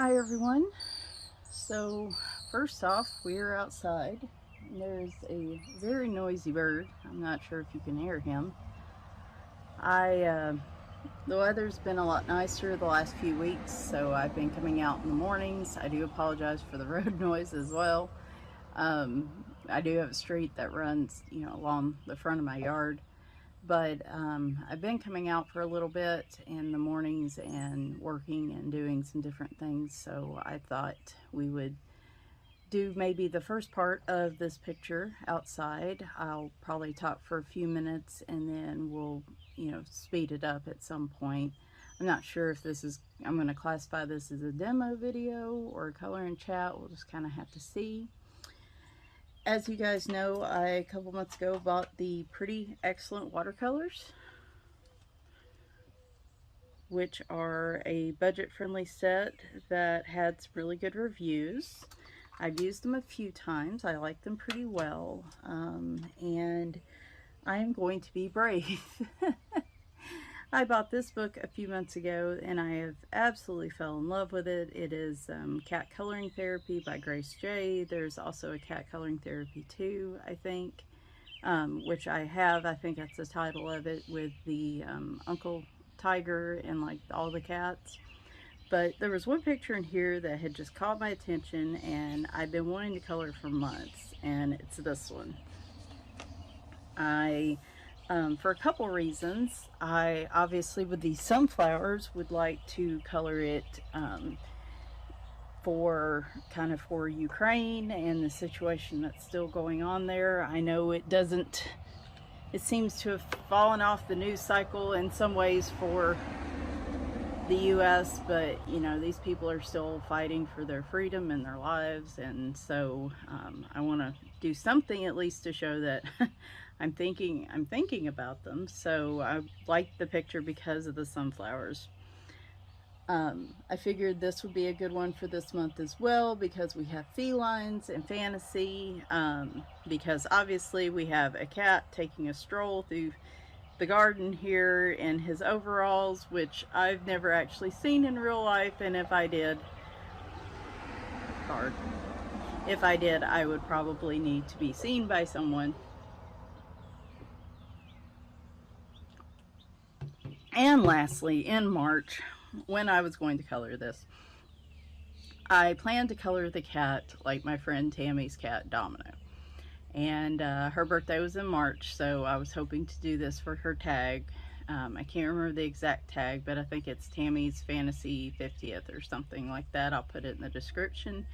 Hi everyone. So first off, we're outside. There's a very noisy bird. I'm not sure if you can hear him. The weather's been a lot nicer the last few weeks, so I've been coming out in the mornings. I do apologize for the road noise as well. I do have a street that runs, along the front of my yard. But I've been coming out for a little bit in the mornings and working and doing some different things. So I thought we would do maybe the first part of this picture outside. I'll probably talk for a few minutes and then we'll, speed it up at some point. I'm not sure if I'm going to classify this as a demo video or a color and chat. We'll just kind of have to see. As you guys know, a couple months ago bought the Pretty Excellent watercolors, which are a budget-friendly set that had some really good reviews. I've used them a few times. I like them pretty well, and I am going to be brave. I bought this book a few months ago and I have absolutely fell in love with it. It is Cat Coloring Therapy by Grace J. There's also a Cat Coloring Therapy 2, I think, which I have. I think that's the title of it, with the Uncle Tiger and like all the cats. But there was one picture in here that had just caught my attention and I've been wanting to color for months, and it's this one. For a couple reasons. I obviously, with these sunflowers, would like to color it for Ukraine and the situation that's still going on there. I know it seems to have fallen off the news cycle in some ways for the US, but these people are still fighting for their freedom and their lives, and so I want to do something at least to show that I'm thinking about them. So I liked the picture because of the sunflowers. I figured this would be a good one for this month as well, because we have felines and fantasy, because obviously we have a cat taking a stroll through the garden here in his overalls, which I've never actually seen in real life, and if I did, I would probably need to be seen by someone. And lastly, in March, when I was going to color this, I planned to color the cat like my friend Tammy's cat, Domino. And her birthday was in March, so I was hoping to do this for her tag. I can't remember the exact tag, but I think it's Tammy's Fantasy 50th or something like that. I'll put it in the description.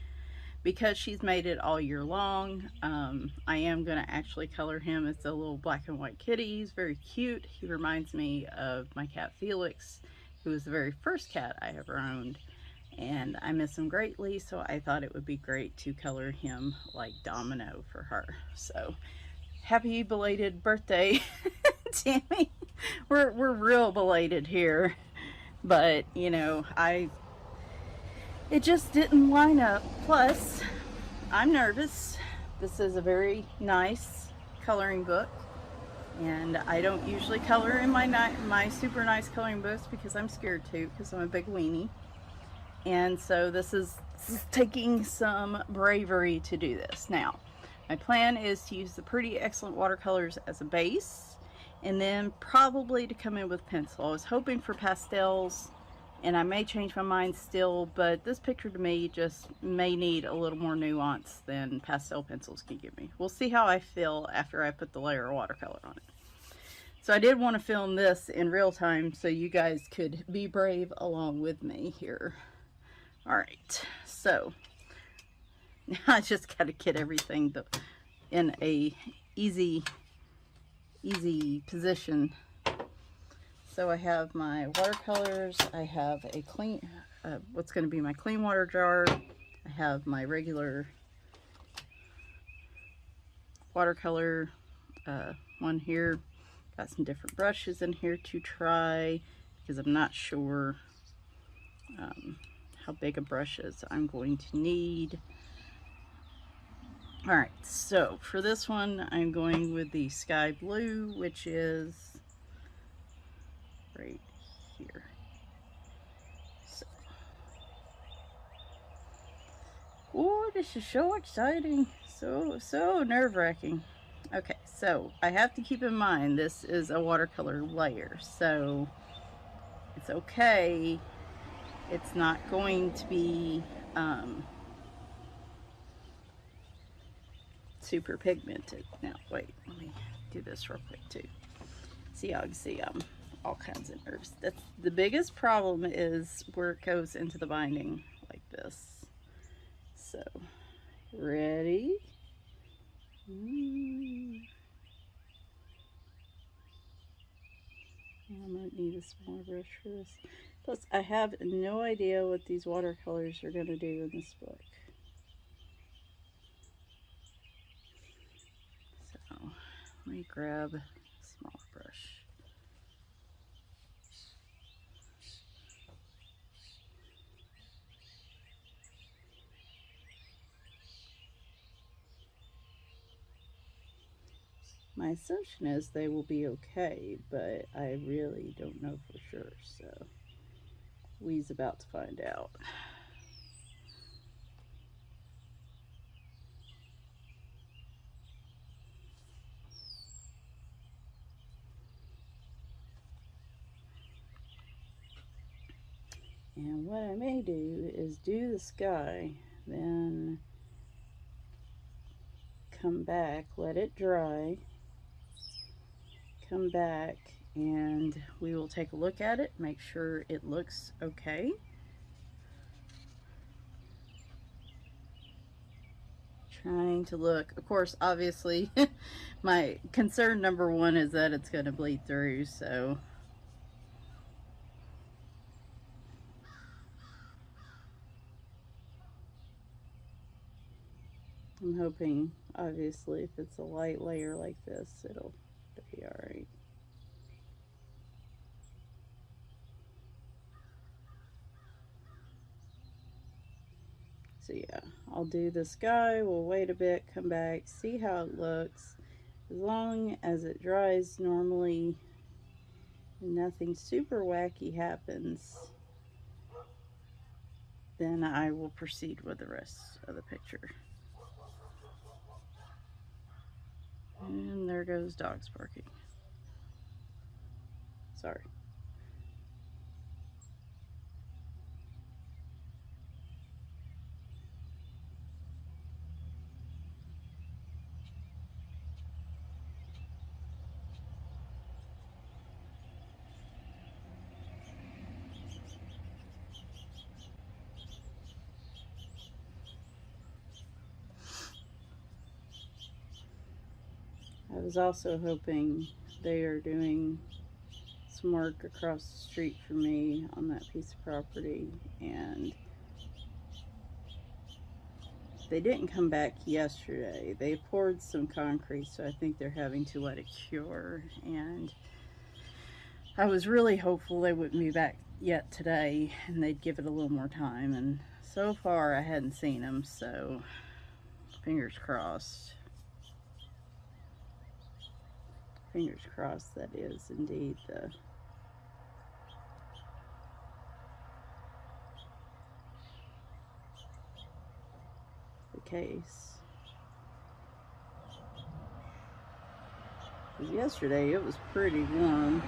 Because she's made it all year long, I am going to actually color him as a little black and white kitty. He's very cute. He reminds me of my cat Felix, who was the very first cat I ever owned. And I miss him greatly, so I thought it would be great to color him like Domino for her. So, happy belated birthday, Tammy. We're real belated here. But, it just didn't line up. Plus, I'm nervous. This is a very nice coloring book, and I don't usually color in my super nice coloring books because I'm scared to, because I'm a big weenie. And so this is taking some bravery to do this. Now, my plan is to use the Pretty Excellent watercolors as a base, and then probably to come in with pencil. I was hoping for pastels, and I may change my mind still, but this picture to me just may need a little more nuance than pastel pencils can give me. We'll see how I feel after I put the layer of watercolor on it. So I did want to film this in real time so you guys could be brave along with me here. Alright, so now I just got to get everything in a easy position. So I have my watercolors, I have a clean, what's going to be my clean water jar, I have my regular watercolor one here, got some different brushes in here to try, because I'm not sure how big a brushes I'm going to need. Alright, so for this one I'm going with the sky blue, which is right here. So this is so exciting. So nerve-wracking. Okay, so I have to keep in mind this is a watercolor layer, so it's okay. It's not going to be super pigmented. Now, wait, let me do this real quick too. See, y'all can see all kinds of nerves. That's the biggest problem, is where it goes into the binding like this. So, ready? I might need a smaller brush for this. Plus, I have no idea what these watercolors are going to do in this book. So, let me grab a small brush. My assumption is they will be okay, but I really don't know for sure, so we's about to find out. And what I may do is do the sky, then come back, let it dry, come back, and we will take a look at it, make sure it looks okay. Trying to look, of course, obviously, my concern number one is that it's going to bleed through, so I'm hoping, obviously, if it's a light layer like this, it'll be alright. So yeah, I'll do the sky, we'll wait a bit, come back, see how it looks. As long as it dries normally and nothing super wacky happens, then I will proceed with the rest of the picture. And there goes dogs barking. Sorry. I was also hoping they are doing some work across the street from me on that piece of property, and they didn't come back yesterday. They poured some concrete, so I think they're having to let it cure, and I was really hopeful they wouldn't be back yet today and they'd give it a little more time, and so far I hadn't seen them, so fingers crossed. Fingers crossed that is indeed the case. Because yesterday it was pretty warm.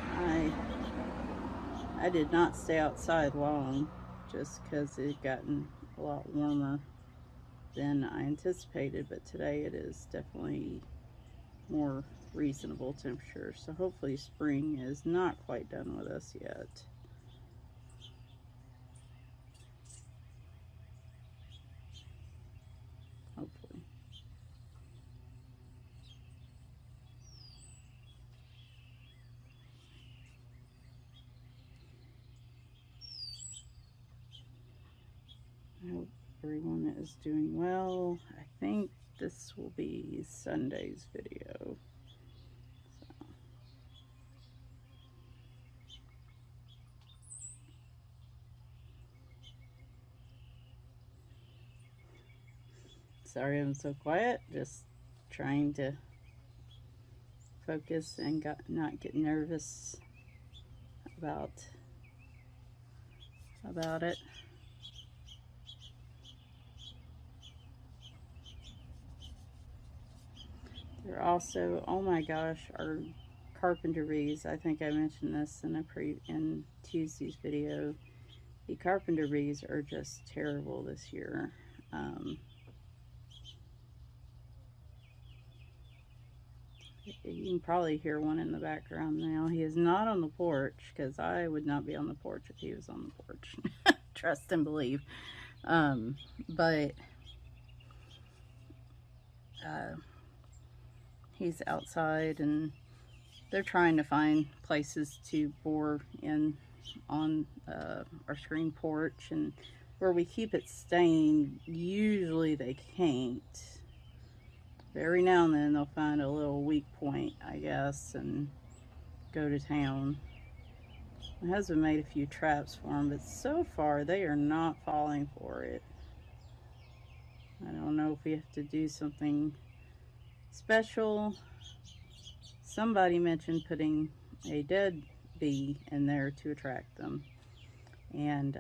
I did not stay outside long just because it had gotten a lot warmer than I anticipated, but today it is definitely more reasonable temperature, so hopefully spring is not quite done with us yet. Hopefully. I hope everyone is doing well. I think this will be Sunday's video. Sorry I'm so quiet, just trying to focus and not get nervous about it. They're also, oh my gosh, our carpenter bees. I think I mentioned this in Tuesday's video. The carpenter bees are just terrible this year. You can probably hear one in the background now. He is not on the porch because I would not be on the porch if he was on the porch. Trust and believe. But he's outside and they're trying to find places to bore in on our screen porch, and where we keep it stained, usually they can't. But every now and then they'll find a little weak point, I guess, and go to town. My husband made a few traps for them, but so far they are not falling for it. I don't know if we have to do something special. Somebody mentioned putting a dead bee in there to attract them, and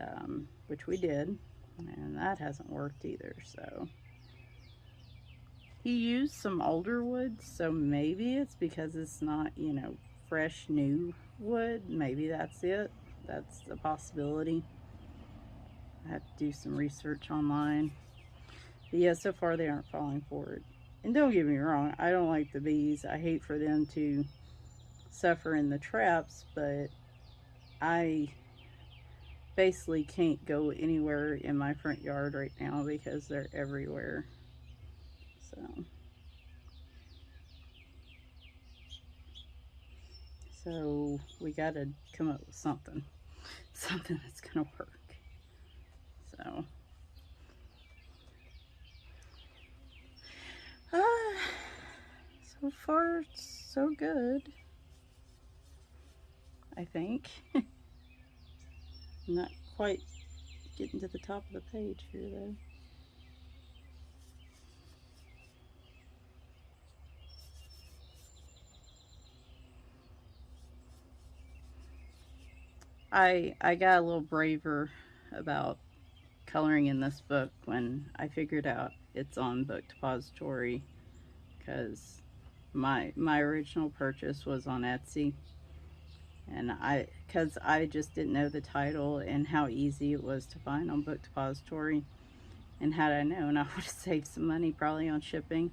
which we did, and that hasn't worked either. So he used some older wood, so maybe it's because it's not, you know, fresh new wood. Maybe that's it. That's a possibility. I have to do some research online. But yeah, so far they aren't falling for it. And don't get me wrong, I don't like the bees. I hate for them to suffer in the traps, but I basically can't go anywhere in my front yard right now because they're everywhere. So we gotta come up with something that's gonna work. So so far so good, I think. Not quite getting to the top of the page here though. I got a little braver about coloring in this book when I figured out it's on Book Depository, because my original purchase was on Etsy, and because I just didn't know the title and how easy it was to find on Book Depository, and had I known, I would have saved some money probably on shipping.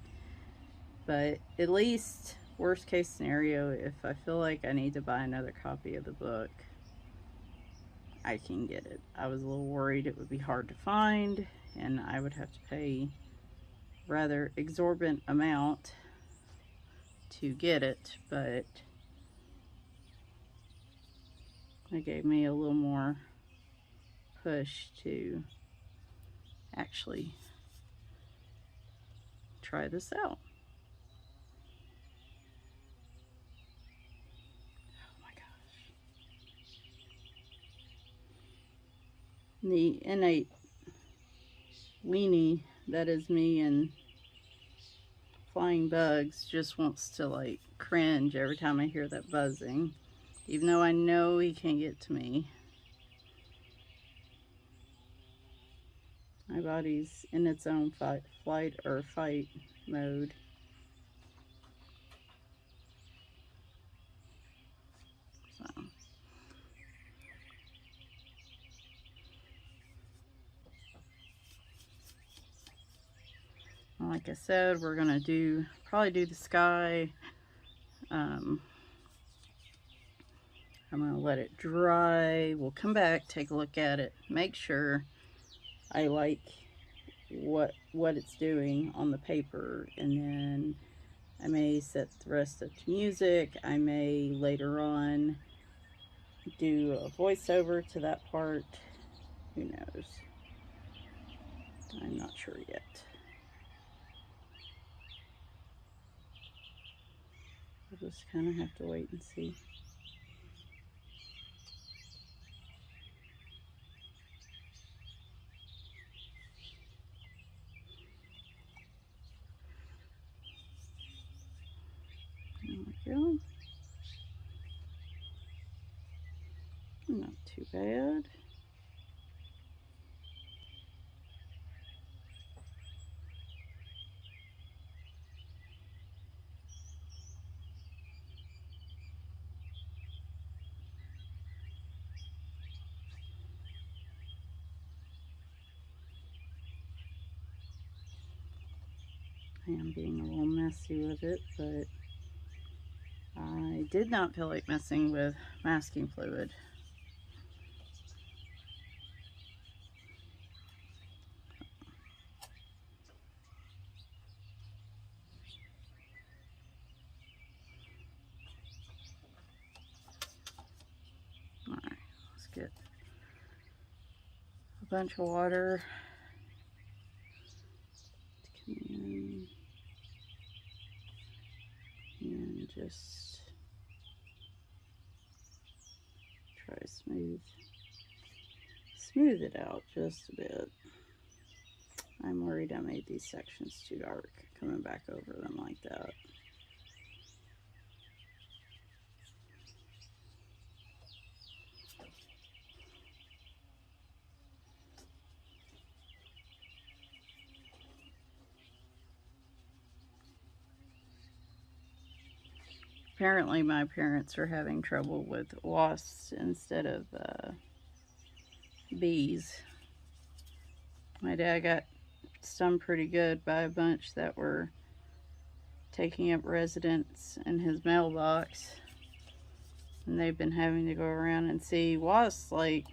But at least, worst case scenario, if I feel like I need to buy another copy of the book, I can get it. I was a little worried it would be hard to find and I would have to pay rather exorbitant amount to get it, but it gave me a little more push to actually try this out. Oh my gosh. The innate weenie that is me and flying bugs just wants to like cringe every time I hear that buzzing, even though I know he can't get to me. My body's in its own flight or fight mode. So, like I said, we're gonna probably do the sky. I'm gonna let it dry. We'll come back, take a look at it, make sure I like what it's doing on the paper, and then I may set the rest up to music. I may later on do a voiceover to that part. Who knows? I'm not sure yet. We'll just kind of have to wait and see. There we go. Not too bad. I am being a little messy with it, but I did not feel like messing with masking fluid. Alright, let's get a bunch of water to come in and just try to smooth it out just a bit. I'm worried I made these sections too dark coming back over them like that. Apparently my parents are having trouble with wasps instead of bees. My dad got stung pretty good by a bunch that were taking up residence in his mailbox, and they've been having to go around and see wasps. Like,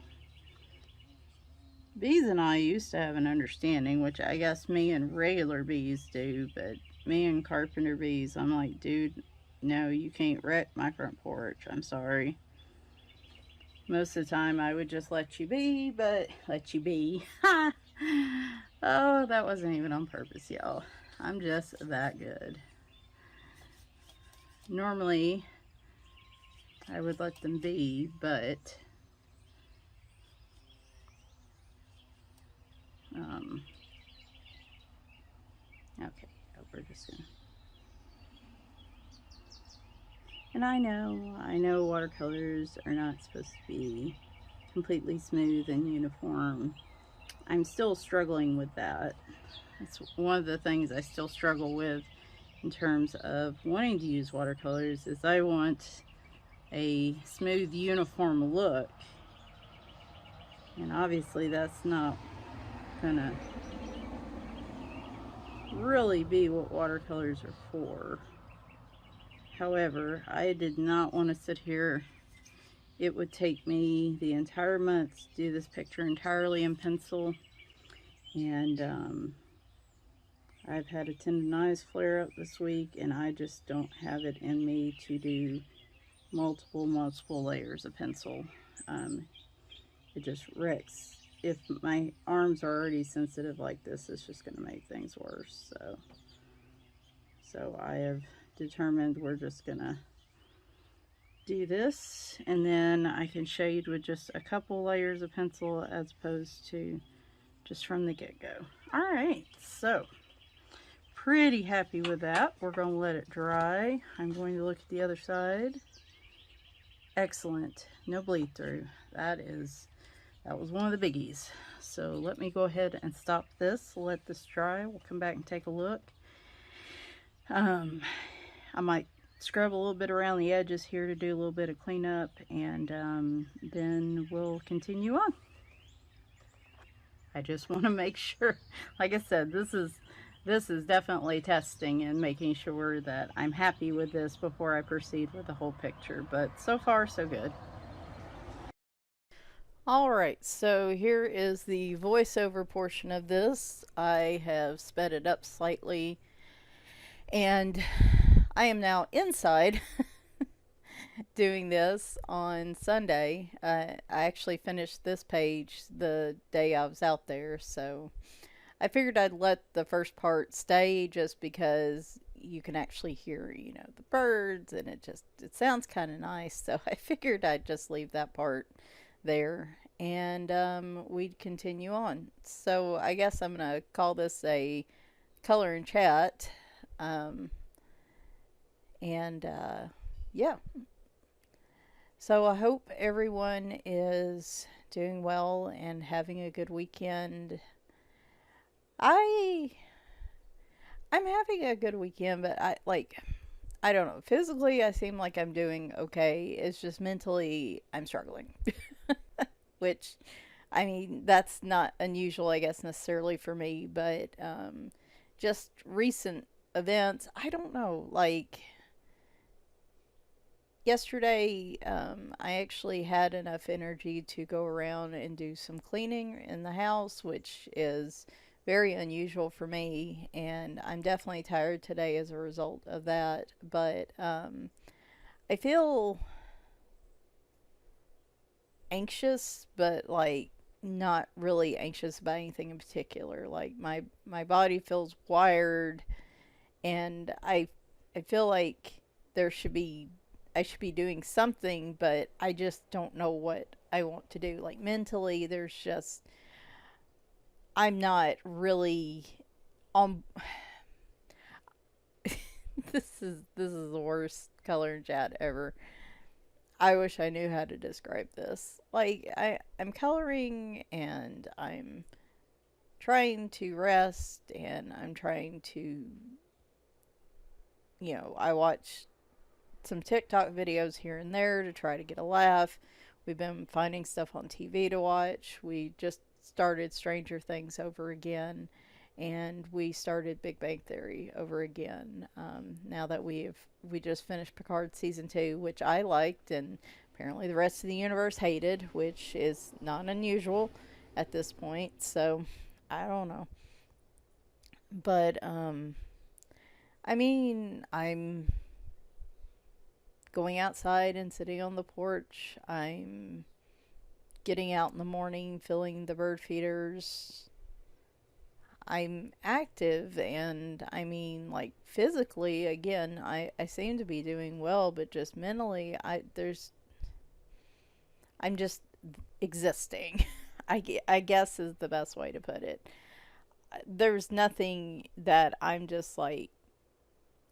bees and I used to have an understanding, which I guess me and regular bees do, but me and carpenter bees, I'm like, dude, no, you can't wreck my front porch. I'm sorry. Most of the time I would just let you be, but let you be. Oh, that wasn't even on purpose, y'all. I'm just that good. Normally, I would let them be, but okay, we're just gonna. And I know watercolors are not supposed to be completely smooth and uniform. I'm still struggling with that. That's one of the things I still struggle with in terms of wanting to use watercolors, is I want a smooth, uniform look. And obviously that's not gonna really be what watercolors are for. However, I did not want to sit here. It would take me the entire month to do this picture entirely in pencil, and I've had a tendonitis flare up this week, and I just don't have it in me to do multiple layers of pencil. It just wrecks. If my arms are already sensitive like this, it's just going to make things worse. So I have determined we're just going to do this, and then I can shade with just a couple layers of pencil as opposed to just from the get-go. All right, so pretty happy with that. We're going to let it dry. I'm going to look at the other side. Excellent. No bleed through. That was one of the biggies. So let me go ahead and stop this, let this dry. We'll come back and take a look. I might scrub a little bit around the edges here to do a little bit of cleanup, and then we'll continue on. I just want to make sure, like I said, this is definitely testing and making sure that I'm happy with this before I proceed with the whole picture, but so far so good. Alright, so here is the voiceover portion of this. I have sped it up slightly, and I am now inside doing this on Sunday. I actually finished this page the day I was out there, so I figured I'd let the first part stay just because you can actually hear, the birds, and it sounds kind of nice, so I figured I'd just leave that part there, and we'd continue on. So I guess I'm going to call this a color and chat, yeah. So I hope everyone is doing well and having a good weekend. I'm having a good weekend, but I don't know. Physically, I seem like I'm doing okay. It's just mentally, I'm struggling. Which, I mean, that's not unusual, I guess, necessarily for me, but just recent events. I don't know. Like yesterday, I actually had enough energy to go around and do some cleaning in the house, which is very unusual for me. And I'm definitely tired today as a result of that. But I feel anxious, but like not really anxious about anything in particular. Like my body feels wired, and I feel like there should be I should be doing something, but I just don't know what I want to do. Like mentally, there's just I'm not really on. This is the worst color and chat ever. I wish I knew how to describe this. Like I'm coloring and I'm trying to rest and I'm trying to, I watch some TikTok videos here and there to try to get a laugh. We've been finding stuff on TV to watch. We just started Stranger Things over again, and we started Big Bang Theory over again. Now that we just finished Picard season 2, which I liked, and apparently the rest of the universe hated, which is not unusual at this point. So I don't know, but I mean, I'm going outside and sitting on the porch. I'm getting out in the morning, filling the bird feeders. I'm active, and I mean, like physically, again, I seem to be doing well, but just mentally, I'm just existing. I guess is the best way to put it. There's nothing that I'm just like,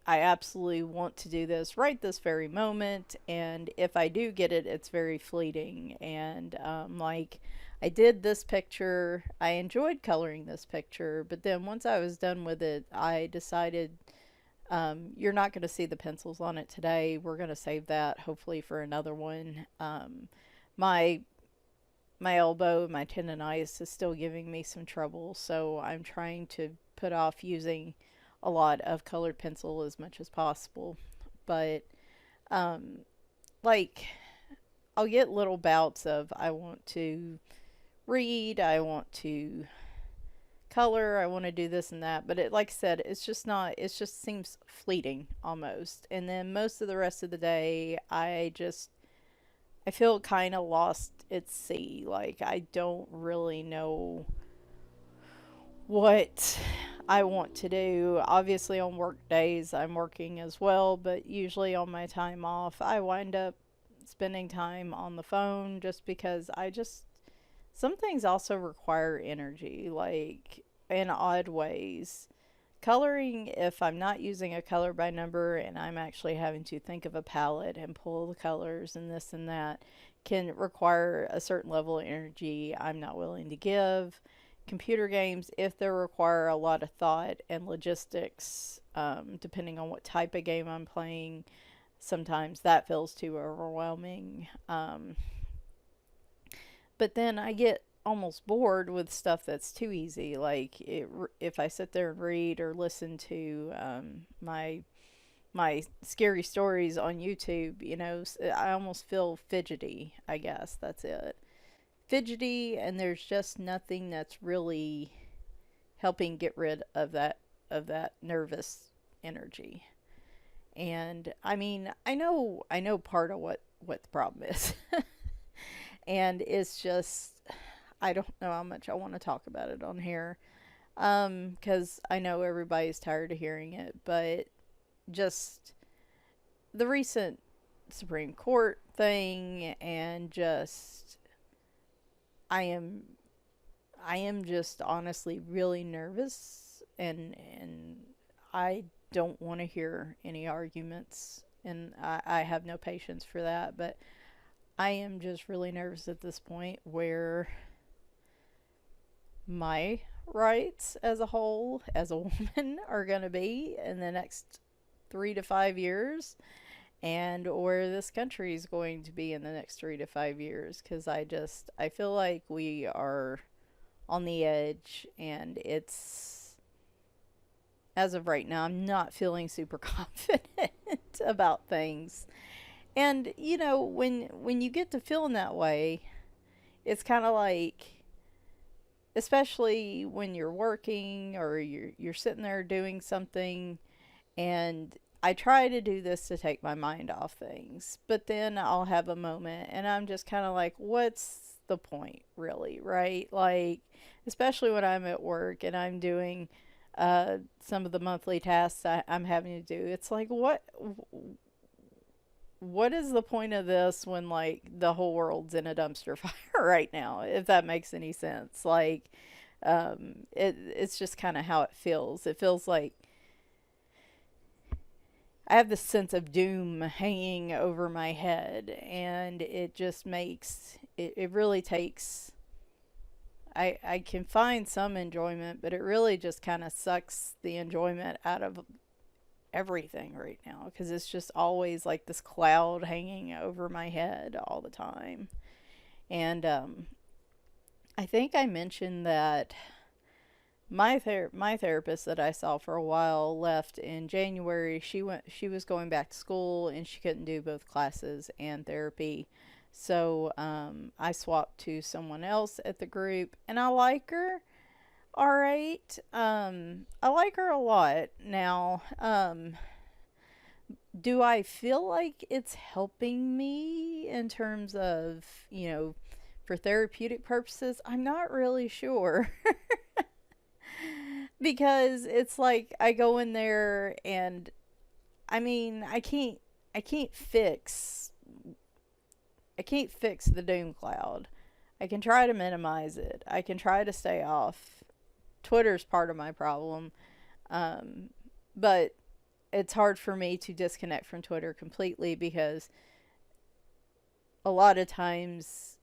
I absolutely want to do this right this very moment. And if I do get it, it's very fleeting. And like, I did this picture. I enjoyed coloring this picture. But then once I was done with it, I decided you're not going to see the pencils on it today. We're going to save that hopefully for another one. My my elbow, my tendonitis is still giving me some trouble, so I'm trying to put off using a lot of colored pencil as much as possible. But um, like I'll get little bouts of I want to read, I want to color, I want to do this and that, but it like I said, it's just not it just seems fleeting almost. And then most of the rest of the day I feel kind of lost at sea. Like I don't really know what I want to do. Obviously, on work days, I'm working as well, but usually on my time off, I wind up spending time on the phone just because some things also require energy, like in odd ways. Coloring, if I'm not using a color by number and I'm actually having to think of a palette and pull the colors and this and that, can require a certain level of energy I'm not willing to give. Computer games, if they require a lot of thought and logistics, depending on what type of game I'm playing, sometimes that feels too overwhelming. But then I get almost bored with stuff that's too easy. Like if I sit there and read or listen to my scary stories on YouTube, I almost feel fidgety. I guess that's it. Fidgety, and there's just nothing that's really helping get rid of that nervous energy. And I mean, I know part of what the problem is. And it's just I don't know how much I want to talk about it on here. Cuz I know everybody's tired of hearing it, but just the recent Supreme Court thing, and just I am I am just honestly really nervous, and I don't want to hear any arguments, and I have no patience for that. But I am just really nervous at this point where my rights as a whole, as a woman, are going to be in the next 3 to 5 years, and where this country is going to be in the next 3 to 5 years. Because I feel like we are on the edge, and as of right now, I'm not feeling super confident about things. And when you get to feeling that way, it's kind of like, especially when you're working or you're sitting there doing something, and I try to do this to take my mind off things, but then I'll have a moment and I'm just kind of like, what's the point, really, right? Like, especially when I'm at work and I'm doing some of the monthly tasks I'm having to do. It's like, what is the point of this when, like, the whole world's in a dumpster fire right now, if that makes any sense? Like, it's just kind of how it feels. It feels like I have this sense of doom hanging over my head, and it just makes it really takes. I can find some enjoyment, but it really just kind of sucks the enjoyment out of everything right now, because it's just always like this cloud hanging over my head all the time. And I think I mentioned that my therapist that I saw for a while left in January. She was going back to school and she couldn't do both classes and therapy. So I swapped to someone else at the group, and I like her. All right. I like her a lot. Now, do I feel like it's helping me in terms of, for therapeutic purposes? I'm not really sure. Because it's like I go in there and, I mean, I can't fix I can't fix the doom cloud. I can try to minimize it. I can try to stay off. Twitter's part of my problem. But it's hard for me to disconnect from Twitter completely, because a lot of times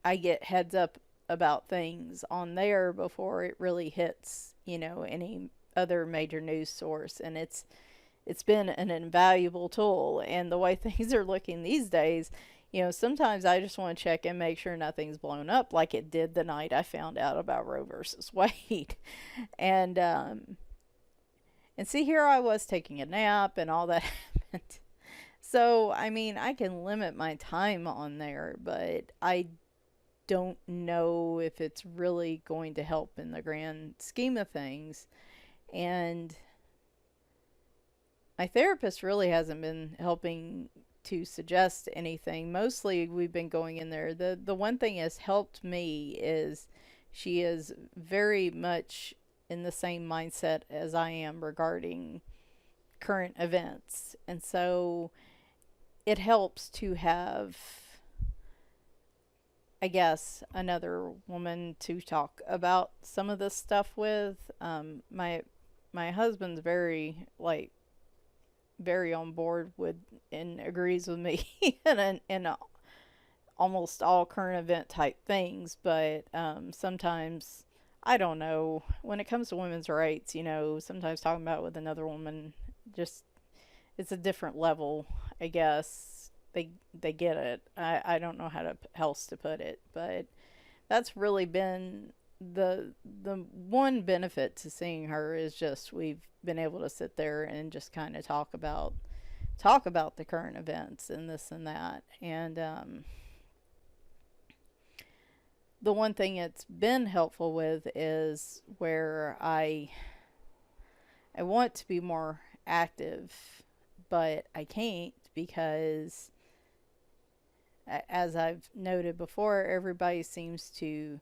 I get heads up about things on there before it really hits, any other major news source. And it's been an invaluable tool. And the way things are looking these days, sometimes I just want to check and make sure nothing's blown up, like it did the night I found out about Roe versus Wade. And see, here I was taking a nap and all that happened. So, I mean, I can limit my time on there, but I don't know if it's really going to help in the grand scheme of things. And my therapist really hasn't been helping to suggest anything. Mostly we've been going in there. The one thing has helped me is she is very much in the same mindset as I am regarding current events. And so it helps to have, I guess, another woman to talk about some of this stuff with. My husband's very on board with and agrees with me in almost all current event type things, but sometimes, I don't know, when it comes to women's rights, sometimes talking about it with another woman, just, it's a different level, I guess. They get it. I don't know how else to put it, but that's really been the one benefit to seeing her, is just we've been able to sit there and just kind of talk about the current events and this and that. And the one thing it's been helpful with is where I want to be more active, but I can't, because as I've noted before, everybody seems to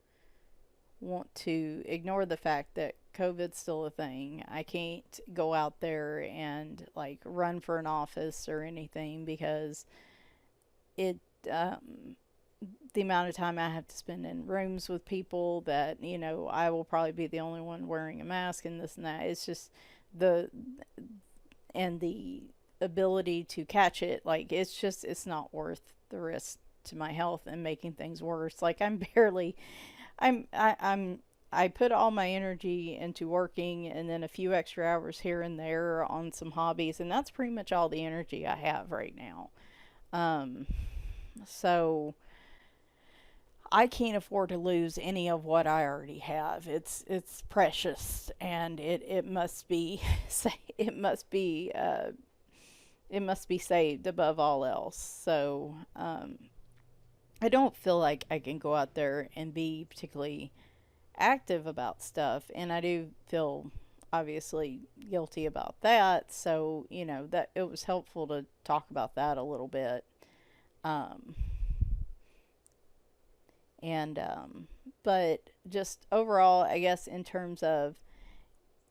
want to ignore the fact that COVID's still a thing. I can't go out there and like run for an office or anything, because it the amount of time I have to spend in rooms with people that, I will probably be the only one wearing a mask and this and that. It's just the ability to catch it, like, it's not worth the risk to my health and making things worse. Like, I put all my energy into working, and then a few extra hours here and there on some hobbies, and that's pretty much all the energy I have right now. So I can't afford to lose any of what I already have. It's precious, and it must be it must be it must be saved above all else. So I don't feel like I can go out there and be particularly active about stuff, and I do feel obviously guilty about that. So that it was helpful to talk about that a little bit. Um, and But just overall, I guess in terms of,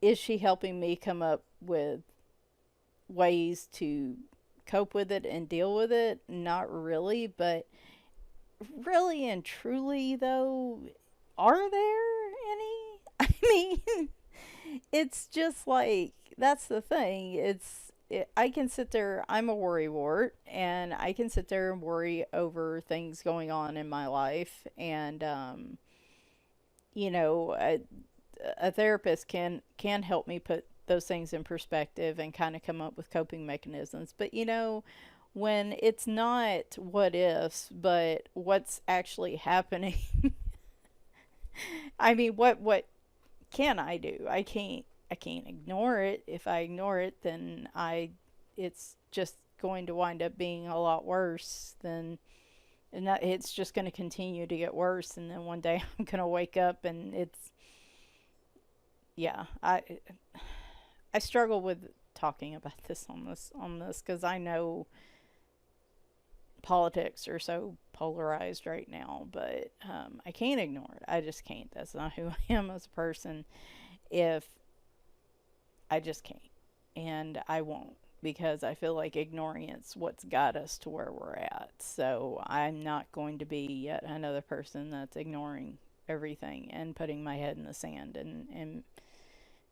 is she helping me come up with ways to cope with it and deal with it? Not really, but really and truly though, are there any? I mean, it's just like, that's the thing. I can sit there, I'm a worrywart, and I can sit there and worry over things going on in my life. And, you know, a therapist can help me put those things in perspective and kind of come up with coping mechanisms. But, when it's not what ifs, but what's actually happening, I mean, what can I do? I can't ignore it. If I ignore it, then it's just going to wind up being a lot worse than, and that it's just going to continue to get worse. And then one day I'm going to wake up and it's, yeah, I struggle with talking about this on this because I know politics are so polarized right now, but I can't ignore it. I just can't. That's not who I am as a person. If I just can't, and I won't, because I feel like ignoring it's what's got us to where we're at. So I'm not going to be yet another person that's ignoring everything and putting my head in the sand and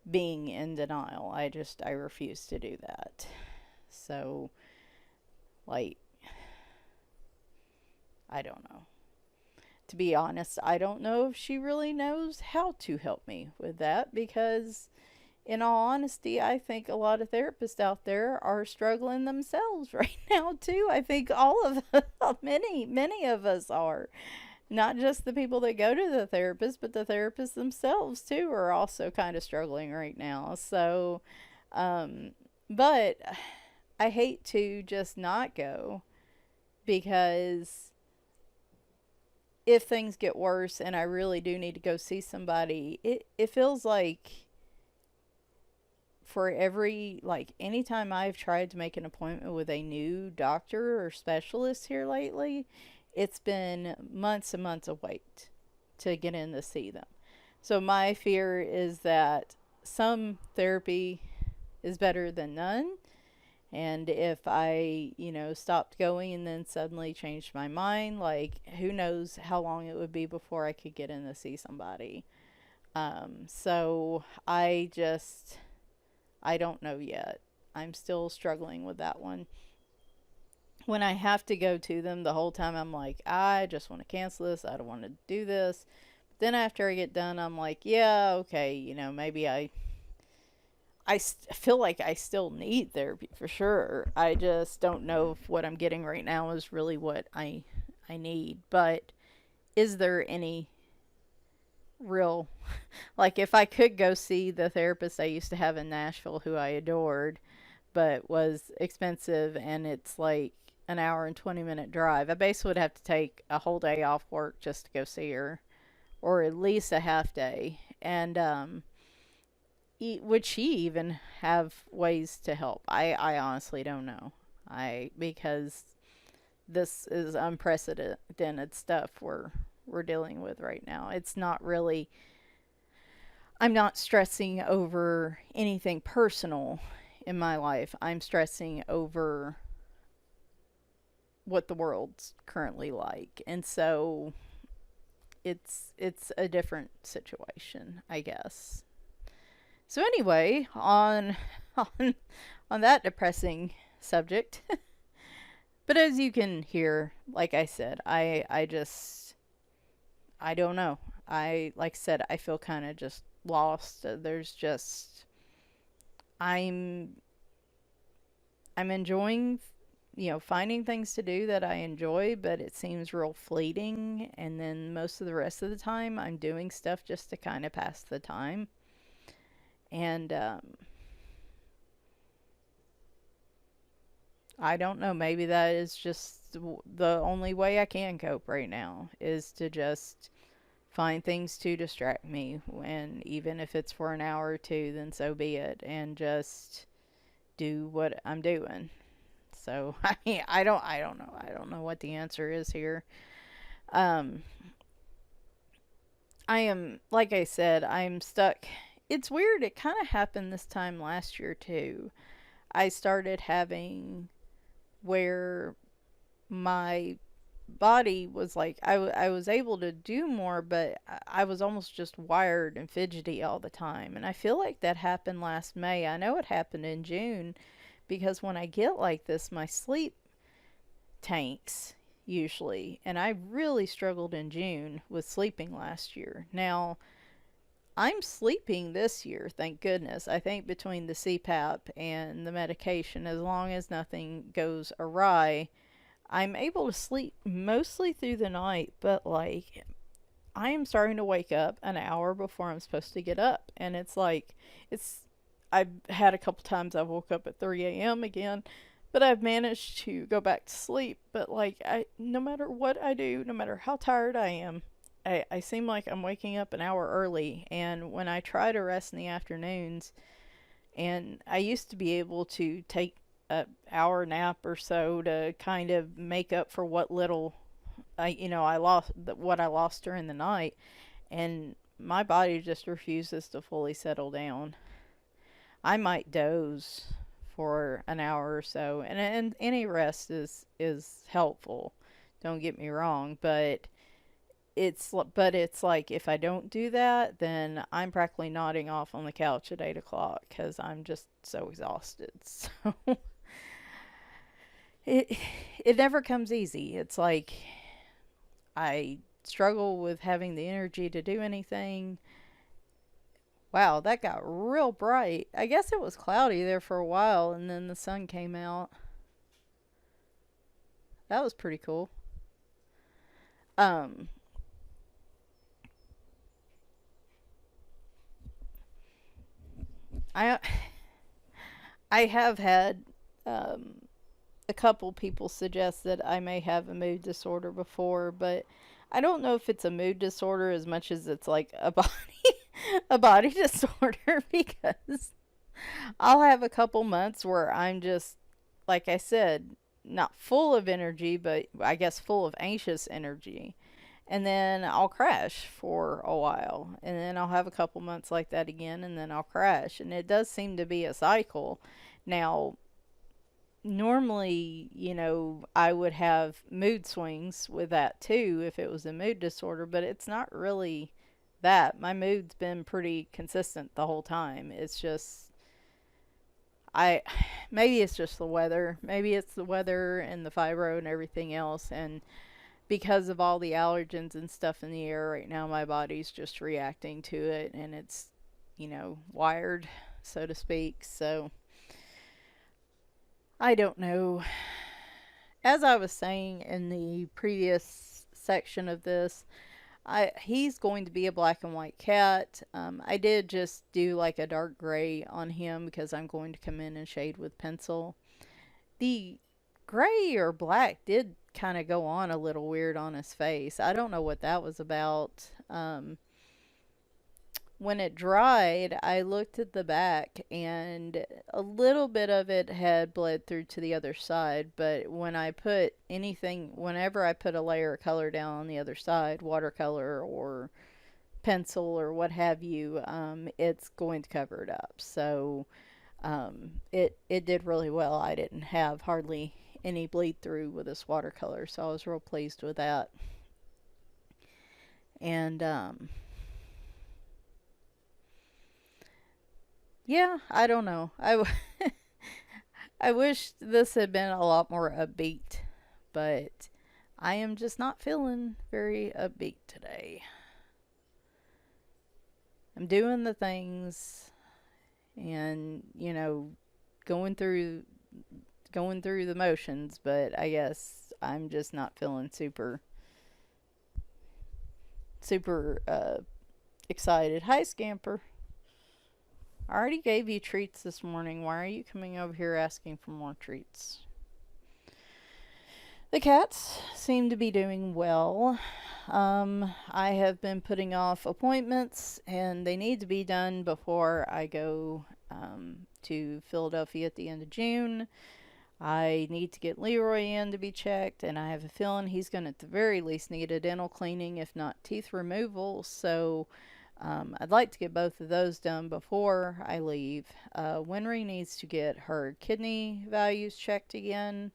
being in denial. I refuse to do that. So, like, I don't know. To be honest, I don't know if she really knows how to help me with that, because in all honesty, I think a lot of therapists out there are struggling themselves right now too. I think all of many of us are. Not just the people that go to the therapist, but the therapists themselves too are also kind of struggling right now. So, um, but I hate to just not go, because if things get worse and I really do need to go see somebody, it feels like for every, like, anytime I've tried to make an appointment with a new doctor or specialist here lately, it's been months and months of wait to get in to see them. So my fear is that some therapy is better than none. And if I, stopped going and then suddenly changed my mind, like, who knows how long it would be before I could get in to see somebody. So I don't know yet. I'm still struggling with that one. When I have to go to them, the whole time I'm like, I just want to cancel this. I don't want to do this. But then after I get done, I'm like, yeah, okay, maybe feel like I still need therapy for sure. I just don't know if what I'm getting right now is really what I need. But is there any real, like, if I could go see the therapist I used to have in Nashville, who I adored, but was expensive, and it's like an hour and 20-minute drive, I basically would have to take a whole day off work just to go see her, or at least a half day. And would she even have ways to help? I honestly don't know. Because this is unprecedented stuff we're dealing with right now. It's not really, I'm not stressing over anything personal in my life. I'm stressing over what the world's currently like. And so it's a different situation, I guess. So anyway, on on that depressing subject, but as you can hear, like I said, I don't know. Like I said, I feel kind of just lost. There's just, I'm I'm enjoying finding things to do that I enjoy, but it seems real fleeting. And then most of the rest of the time, I'm doing stuff just to kind of pass the time. And I don't know, maybe that is just the only way I can cope right now is to just find things to distract me. And even if it's for an hour or two, then so be it. And just do what I'm doing. So I mean, I don't know. I don't know what the answer is here. Um, I am, like I said, I'm stuck. It's weird. It kind of happened this time last year too. I started having where my body was like I was able to do more, but I was almost just wired and fidgety all the time. And I feel like that happened last May. I know it happened in June because when I get like this, my sleep tanks usually. And I really struggled in June with sleeping last year. Now, I'm sleeping this year, thank goodness. I think between the CPAP and the medication, as long as nothing goes awry, I'm able to sleep mostly through the night, but like I am starting to wake up an hour before I'm supposed to get up. And it's like, it's, I've had a couple times I woke up at 3 a.m. again, but I've managed to go back to sleep. But like, no matter what I do, no matter how tired I am, I seem like I'm waking up an hour early. And when I try to rest in the afternoons, and I used to be able to take a hour nap or so to kind of make up for what little I lost what I lost during the night, and my body just refuses to fully settle down. I might doze for an hour or so, and any rest is helpful. Don't get me wrong, but it's like if I don't do that, then I'm practically nodding off on the couch at 8 o'clock because I'm just so exhausted. So it it never comes easy. It's like I struggle with having the energy to do anything. Wow, that got real bright. I guess it was cloudy there for a while and then the sun came out. That was pretty cool. Um I I have had um a couple people suggest that I may have a mood disorder before, but I don't know if it's a mood disorder as much as it's like a body a body disorder because I'll have a couple months where I'm just like I said, not full of energy, but I guess full of anxious energy. And then I'll crash for a while. And then I'll have a couple months like that again, and then I'll crash. And it does seem to be a cycle. Now, normally, I would have mood swings with that too if it was a mood disorder, but it's not really that. My mood's been pretty consistent the whole time. It's just I maybe it's just the weather. Maybe it's the weather and the fibro and everything else, and because of all the allergens and stuff in the air right now, my body's just reacting to it, and it's wired, so to speak. So I don't know. As I was saying in the previous section of this, he's going to be a black and white cat. I did just do like a dark gray on him because I'm going to come in and shade with pencil. The gray or black did kind of go on a little weird on his face. I don't know what that was about. When it dried, I looked at the back and a little bit of it had bled through to the other side. But whenever I put a layer of color down on the other side, watercolor or pencil or what have you, it's going to cover it up. So it did really well. I didn't have hardly any bleed through with this watercolor, so I was real pleased with that. And yeah, I don't know. I wish this had been a lot more upbeat, but I am just not feeling very upbeat today. I'm doing the things and, going through going through the motions, but I guess I'm just not feeling super excited. Hi, Scamper. I already gave you treats this morning. Why are you coming over here asking for more treats? The cats seem to be doing well. I have been putting off appointments, and they need to be done before I go to Philadelphia at the end of June. I need to get Leroy in to be checked, and I have a feeling he's going to at the very least need a dental cleaning, if not teeth removal. So I'd like to get both of those done before I leave. Winry needs to get her kidney values checked again,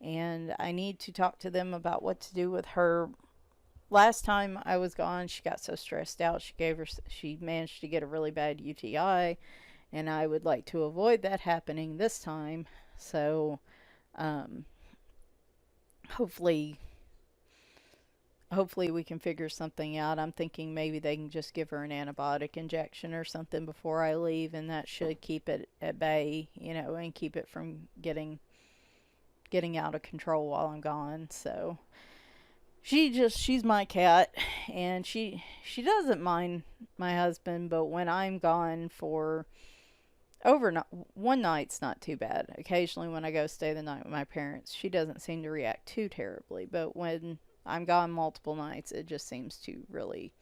and I need to talk to them about what to do with her. Last time I was gone, she got so stressed out, she managed to get a really bad UTI, and I would like to avoid that happening this time. So um, hopefully hopefully we can figure something out. I'm thinking maybe they can just give her an antibiotic injection or something before I leave, and that should keep it at bay, and keep it from getting out of control while I'm gone. So she's my cat, and she doesn't mind my husband, but when I'm gone for overnight, one night's not too bad. Occasionally when I go stay the night with my parents, she doesn't seem to react too terribly, but when I'm gone multiple nights, it just seems to really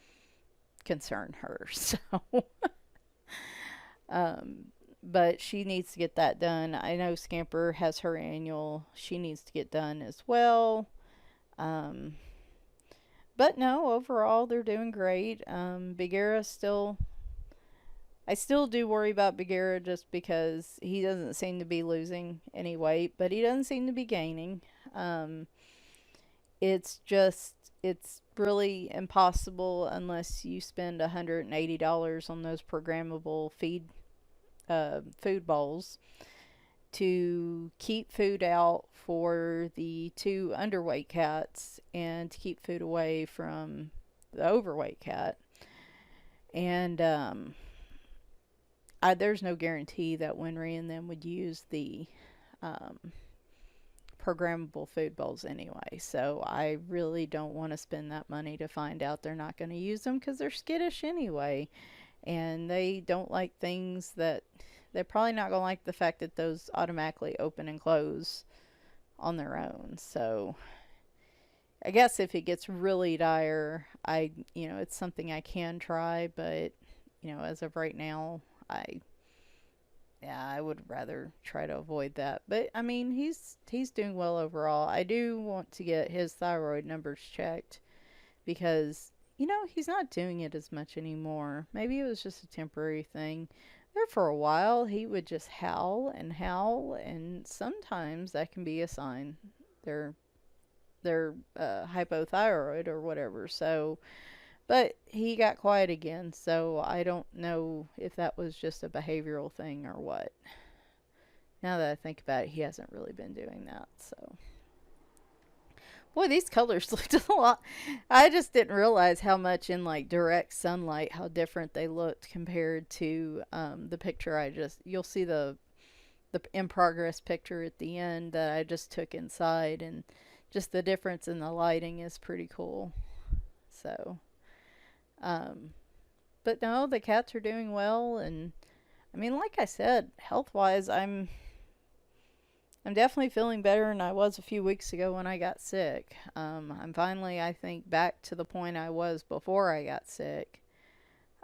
concern her. So um but she needs to get that done. I know Scamper has her annual she needs to get done as well. um but no, overall they're doing great. Bagheera still, I still do worry about Bagheera just because he doesn't seem to be losing any weight, but he doesn't seem to be gaining. Um, it's just, it's really impossible unless you spend $180 on those programmable food bowls to keep food out for the two underweight cats and to keep food away from the overweight cat. And there's no guarantee that Winry and them would use the um, programmable food bowls anyway. So I really don't want to spend that money to find out they're not going to use them, because they're skittish anyway. And they don't like things that they're probably not going to like the fact that those automatically open and close on their own. So I guess if it gets really dire, it's something I can try, but as of right now, I yeah, I would rather try to avoid that. But I mean, he's doing well overall. I do want to get his thyroid numbers checked because he's not doing it as much anymore. Maybe it was just a temporary thing. There for a while, he would just howl, and sometimes that can be a sign they're hypothyroid or whatever. So but he got quiet again, so I don't know if that was just a behavioral thing or what. Now that I think about it, he hasn't really been doing that, so. Boy, these colors looked a lot. I just didn't realize how much in like direct sunlight, how different they looked compared to the picture you'll see the in progress picture at the end that I just took inside, and just the difference in the lighting is pretty cool. So. Um, but no, the cats are doing well, and I mean, like I said, health wise, I'm definitely feeling better than I was a few weeks ago when I got sick. I'm finally, I think, back to the point I was before I got sick.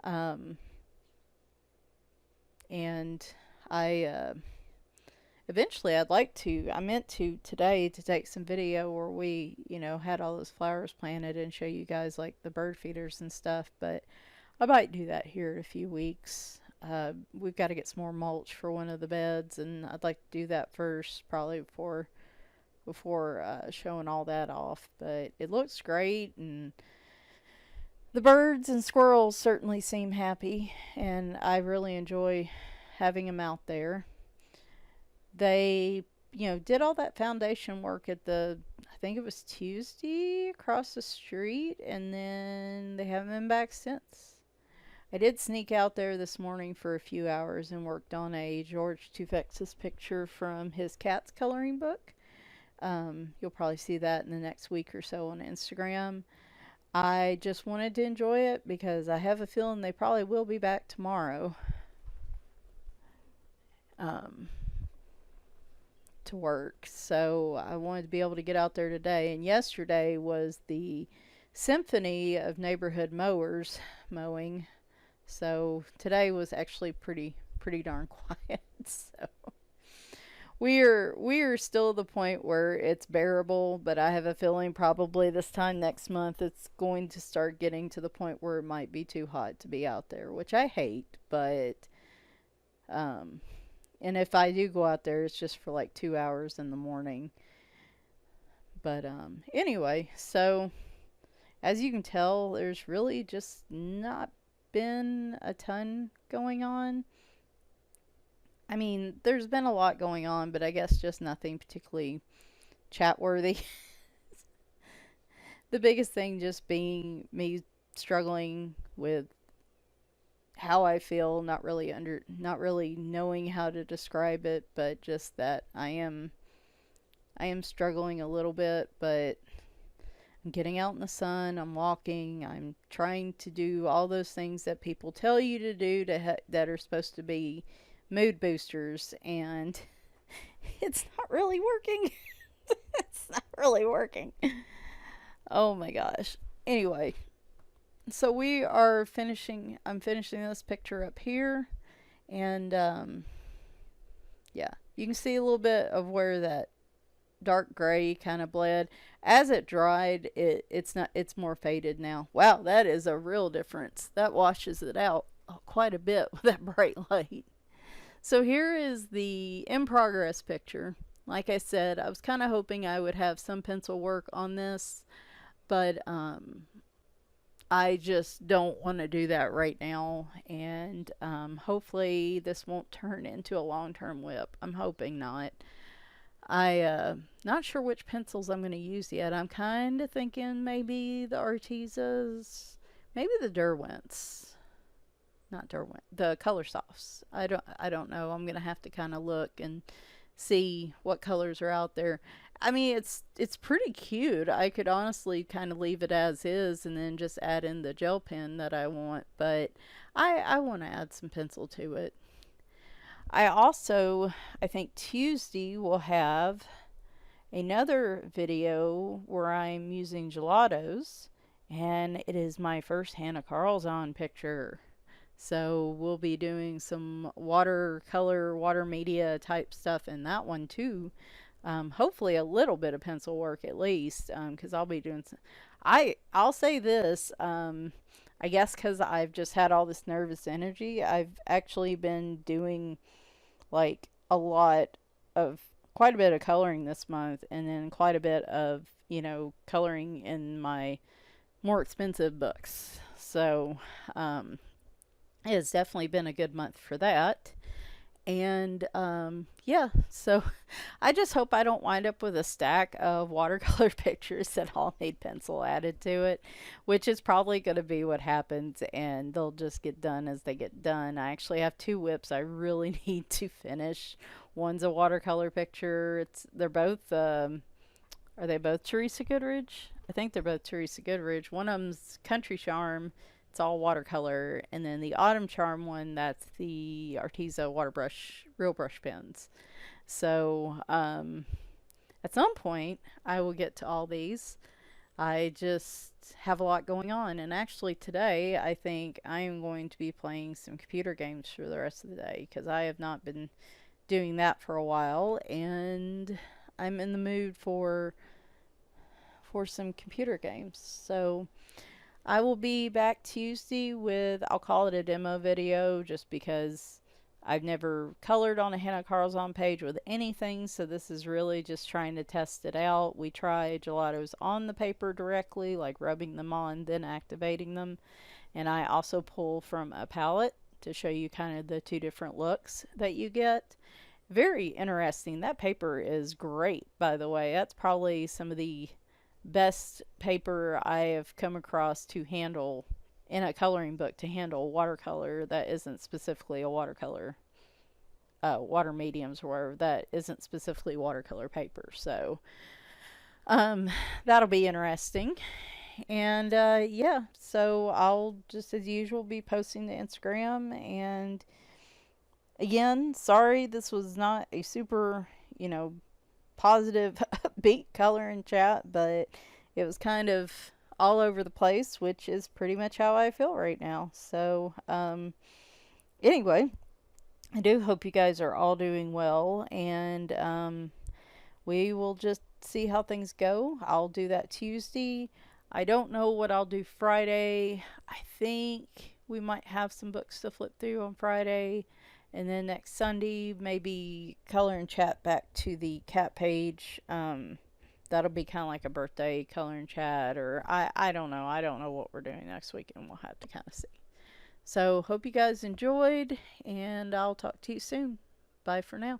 Um, and I eventually I meant to today to take some video where we, had all those flowers planted and show you guys like the bird feeders and stuff, but I might do that here in a few weeks. We've got to get some more mulch for one of the beds, and I'd like to do that first, probably before showing all that off. But it looks great, and the birds and squirrels certainly seem happy, and I really enjoy having them out there. They, did all that foundation work I think it was Tuesday across the street, and then they haven't been back since. I did sneak out there this morning for a few hours and worked on a George Tufex's picture from his cat's coloring book. You'll probably see that in the next week or so on Instagram. I just wanted to enjoy it because I have a feeling they probably will be back tomorrow um, to work. So I wanted to be able to get out there today. And yesterday was the symphony of neighborhood mowers mowing. So today was actually pretty darn quiet. So we are still at the point where it's bearable, but I have a feeling probably this time next month it's going to start getting to the point where it might be too hot to be out there, which I hate, but um and if I do go out there it's just for like 2 hours in the morning. But anyway, so as you can tell, there's really just not been a ton going on. I mean, there's been a lot going on, but I guess just nothing particularly chat worthy. The biggest thing just being me struggling with how I feel, not really knowing how to describe it, but just that I am struggling a little bit, but I'm getting out in the sun, I'm walking, I'm trying to do all those things that people tell you to do that are supposed to be mood boosters, and it's not really working. It's not really working. Oh my gosh. Anyway, so I'm finishing this picture up here, and yeah, you can see a little bit of where that dark gray kind of bled. As it dried, it's more faded now. Wow, that is a real difference. That washes it out quite a bit with that bright light. So here is the in progress picture. Like I said, I was kind of hoping I would have some pencil work on this, but I just don't want to do that right now, and hopefully this won't turn into a long-term whip. I'm hoping not. Not sure which pencils I'm going to use yet. I'm kind of thinking maybe the Artezas, maybe the Derwents. Not Derwent, the Color Softs. I don't know. I'm going to have to kind of look and see what colors are out there. I mean, it's pretty cute. I could honestly kind of leave it as is and then just add in the gel pen that I want, but I want to add some pencil to it. I think Tuesday will have another video where I'm using gelatos, and it is my first Hannah Carlson picture. So we'll be doing some watercolor, water media type stuff in that one too. Hopefully a little bit of pencil work at least, because I'll be doing some. I'll say this. I guess because I've just had all this nervous energy, I've actually been doing like quite a bit of coloring this month, and then quite a bit of coloring in my more expensive books. So it has definitely been a good month for that. And yeah, so I just hope I don't wind up with a stack of watercolor pictures that all need pencil added to it, which is probably going to be what happens, and they'll just get done as they get done. I actually have two whips I really need to finish. One's a watercolor picture. They're both are they both Teresa Goodrich? I think they're both Teresa Goodrich. One of them's Country Charm. It's all watercolor, and then the Autumn Charm one, that's the Arteza water brush, real brush pens. So at some point I will get to all these. I just have a lot going on, and actually today I think I am going to be playing some computer games for the rest of the day, because I have not been doing that for a while, and I'm in the mood for some computer games. So I will be back Tuesday with, I'll call it a demo video, just because I've never colored on a Hannah Carlson page with anything, so this is really just trying to test it out. We try gelatos on the paper directly, like rubbing them on, then activating them. And I also pull from a palette to show you kind of the two different looks that you get. Very interesting. That paper is great, by the way. That's probably some of the best paper I have come across to handle in a coloring book to handle watercolor that isn't specifically a watercolor, water mediums or whatever, that isn't specifically watercolor paper. So um, that'll be interesting. And yeah, so I'll just as usual be posting to Instagram. And again, sorry this was not a super, positive, upbeat color and chat, but it was kind of all over the place, which is pretty much how I feel right now. So, anyway, I do hope you guys are all doing well, and we will just see how things go. I'll do that Tuesday. I don't know what I'll do Friday. I think we might have some books to flip through on Friday. And then next Sunday, maybe color and chat back to the cat page. That'll be kind of like a birthday color and chat, or I don't know. I don't know what we're doing next week, and we'll have to kind of see. So, hope you guys enjoyed, and I'll talk to you soon. Bye for now.